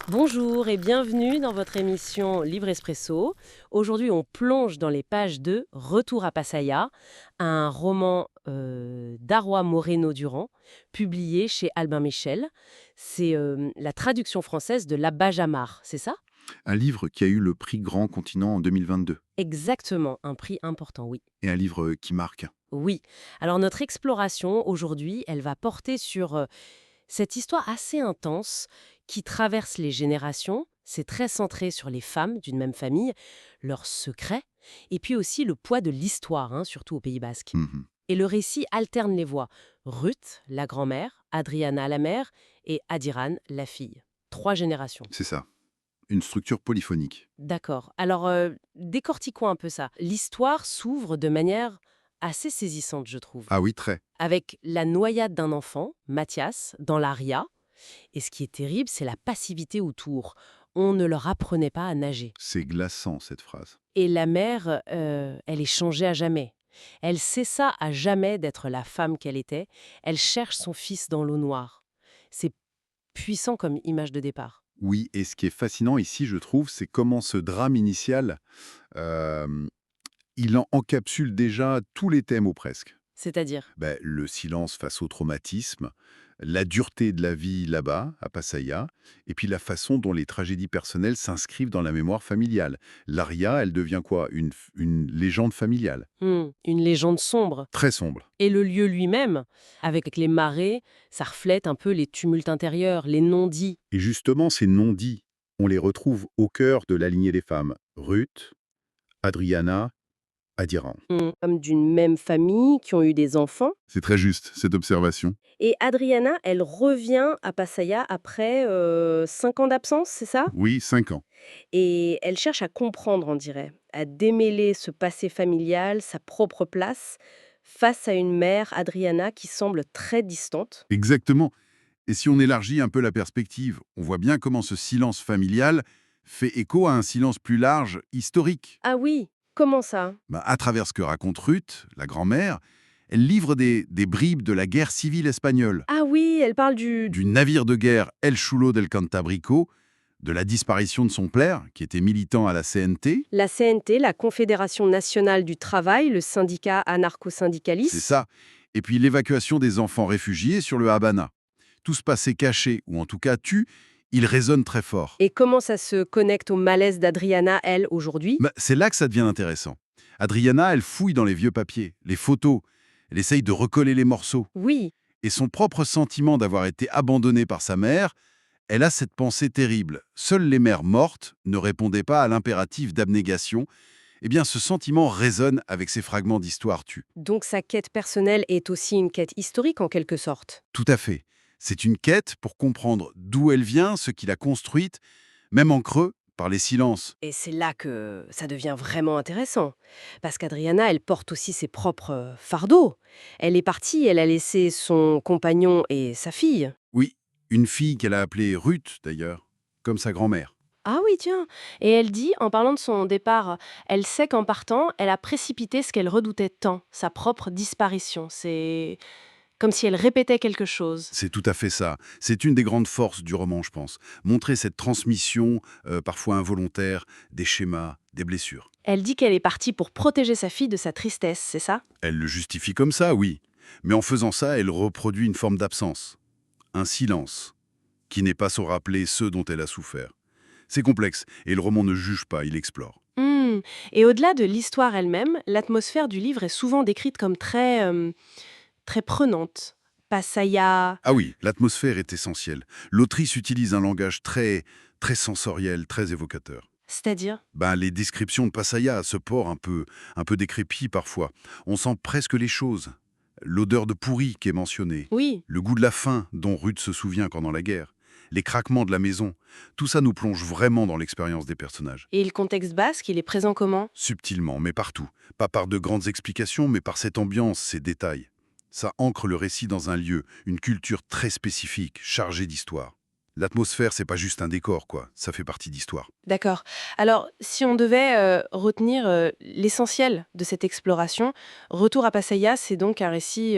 Bonjour et bienvenue dans votre émission Livre Espresso. Aujourd'hui, on plonge dans les pages de Retour à Pattaya, un roman d'Arwa Moreno-Durand, publié chez Albin Michel. C'est la traduction française de La Bajamar, c'est ça? Un livre qui a eu le prix Grand Continent en 2022 Exactement, un prix important, oui. et un livre qui marque. Oui. Alors notre exploration aujourd'hui, elle va porter sur cette histoire assez intense qui traverse les générations. C'est très centré sur les femmes d'une même famille, leurs secrets, et puis aussi le poids de l'histoire, surtout au Pays Basque. Mhm. Et le récit alterne les voix. Ruth, la grand-mère, Adriana, la mère, et Adiran, la fille. 3 générations. C'est ça, une structure polyphonique. D'accord. Alors, décortiquons un peu ça. L'histoire s'ouvre de manière assez saisissante, je trouve. Ah oui, très. Avec la noyade d'un enfant, Mathias, dans l'Aria. Et ce qui est terrible, c'est la passivité autour. On ne leur apprenait pas à nager. C'est glaçant cette phrase. Et la mère, elle est changée à jamais. Elle cessa à jamais d'être la femme qu'elle était. Elle cherche son fils dans l'eau noire. C'est puissant comme image de départ. Oui, et ce qui est fascinant ici, je trouve, c'est comment ce drame initial, euh, il en encapsule déjà tous les thèmes ou presque. C'est-à-dire, Ben, le silence face au traumatisme, la dureté de la vie là-bas, à Pattaya, et puis la façon dont les tragédies personnelles s'inscrivent dans la mémoire familiale. L'aria, elle devient quoi? Une légende familiale, une légende sombre. très sombre. Et le lieu lui-même, avec les marées, ça reflète un peu les tumultes intérieurs, les non-dits. Et justement, ces non-dits, on les retrouve au cœur de la lignée des femmes. Ruth, Adriana, Adiran. Comme d'une même famille, qui ont eu des enfants. C'est très juste, cette observation. Et Adriana, elle revient à Pattaya après 5 ans d'absence, c'est ça? Oui, 5 ans. Et elle cherche à comprendre, on dirait, à démêler ce passé familial, sa propre place, face à une mère, Adriana, qui semble très distante. Exactement. Et si on élargit un peu la perspective, on voit bien comment ce silence familial fait écho à un silence plus large, historique. Ah oui, comment ça? À travers ce que raconte Ruth, la grand-mère, elle livre des bribes de la guerre civile espagnole, Ah oui, elle parle du... du navire de guerre El Chulo del Cantabrico, de la disparition de son père, qui était militant à la CNT. La CNT, la Confédération nationale du travail, le syndicat C'est anarcho-syndicaliste. ça. Et puis l'évacuation des enfants réfugiés sur le Habana. Tout se passait caché, ou en tout cas tu, il résonne très fort. Et comment ça se connecte au malaise d'Adriana, elle, aujourd'hui? C'est là que ça devient intéressant. Adriana, elle fouille dans les vieux papiers, les photos, elle essaye de recoller les morceaux. Oui, Et son propre sentiment d'avoir été abandonnée par sa mère, elle a cette pensée terrible. Seules les mères mortes ne répondaient pas à l'impératif d'abnégation. Eh bien, ce sentiment résonne avec ces fragments d'histoire tue. donc sa quête personnelle est aussi une quête historique en quelque sorte. Tout à fait. C'est une quête pour comprendre d'où elle vient, ce qui l'a construite, même en creux, par les silences. Et c'est là que ça devient vraiment intéressant. Parce qu'Adriana, elle porte aussi ses propres fardeaux. Elle est partie, elle a laissé son compagnon et sa fille. Oui, une fille qu'elle a appelée Ruth, d'ailleurs, comme sa grand-mère. Ah oui, tiens. Et elle dit, en parlant de son départ, elle sait qu'en partant, elle a précipité ce qu'elle redoutait tant, sa propre disparition. C'est comme si elle répétait quelque chose. C'est tout à fait ça. C'est une des grandes forces du roman, je pense. Montrer cette transmission, parfois involontaire, des schémas, des blessures. Elle dit qu'elle est partie pour protéger sa fille de sa tristesse, c'est ça? Elle le justifie comme ça, oui. Mais en faisant ça, elle reproduit une forme d'absence. Un silence, qui n'est pas sans rappeler ceux dont elle a souffert. C'est complexe, et le roman ne juge pas, il explore. Hmm. Et au-delà de l'histoire elle-même, l'atmosphère du livre est souvent décrite comme très prenante. Passaya. Ah oui, l'atmosphère est essentielle. L'autrice utilise un langage très sensoriel, très évocateur. C'est-à-dire? Les descriptions de Pattaya, ce port un peu décrépit parfois, on sent presque les choses. L'odeur de pourri qui est mentionnée, Oui. le goût de la faim dont Ruth se souvient pendant la guerre, les craquements de la maison, tout ça nous plonge vraiment dans l'expérience des personnages. Et le contexte basque, il est présent comment? Subtilement, mais partout. Pas par de grandes explications, mais par cette ambiance, ces détails. Ça ancre le récit dans un lieu, une culture très spécifique, chargée d'histoire. L'atmosphère, c'est pas juste un décor, quoi. Ça fait partie d'histoire. D'accord. Alors, si on devait retenir l'essentiel de cette exploration, Retour à Pattaya, c'est donc un récit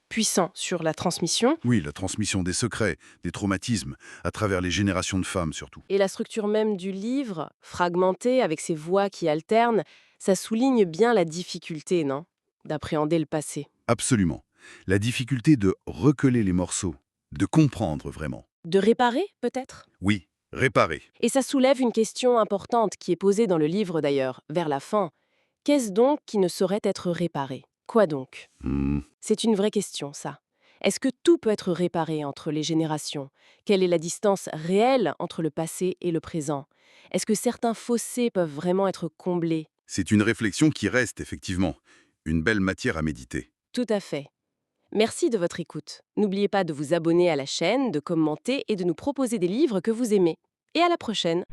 puissant sur la transmission. Oui, la transmission des secrets, des traumatismes, à travers les générations de femmes surtout. Et la structure même du livre, fragmentée avec ses voix qui alternent, ça souligne bien la difficulté, non, d'appréhender le passé. Absolument. La difficulté de recoller les morceaux, de comprendre vraiment. De réparer, peut-être? Oui, réparer. Et ça soulève une question importante qui est posée dans le livre d'ailleurs, vers la fin. Qu'est-ce donc qui ne saurait être réparé? Quoi donc? Hmm. C'est une vraie question, ça. Est-ce que tout peut être réparé entre les générations? Quelle est la distance réelle entre le passé et le présent? Est-ce que certains fossés peuvent vraiment être comblés? C'est une réflexion qui reste, effectivement. Une belle matière à méditer. Tout à fait. Merci de votre écoute. N'oubliez pas de vous abonner à la chaîne, de commenter et de nous proposer des livres que vous aimez. Et à la prochaine!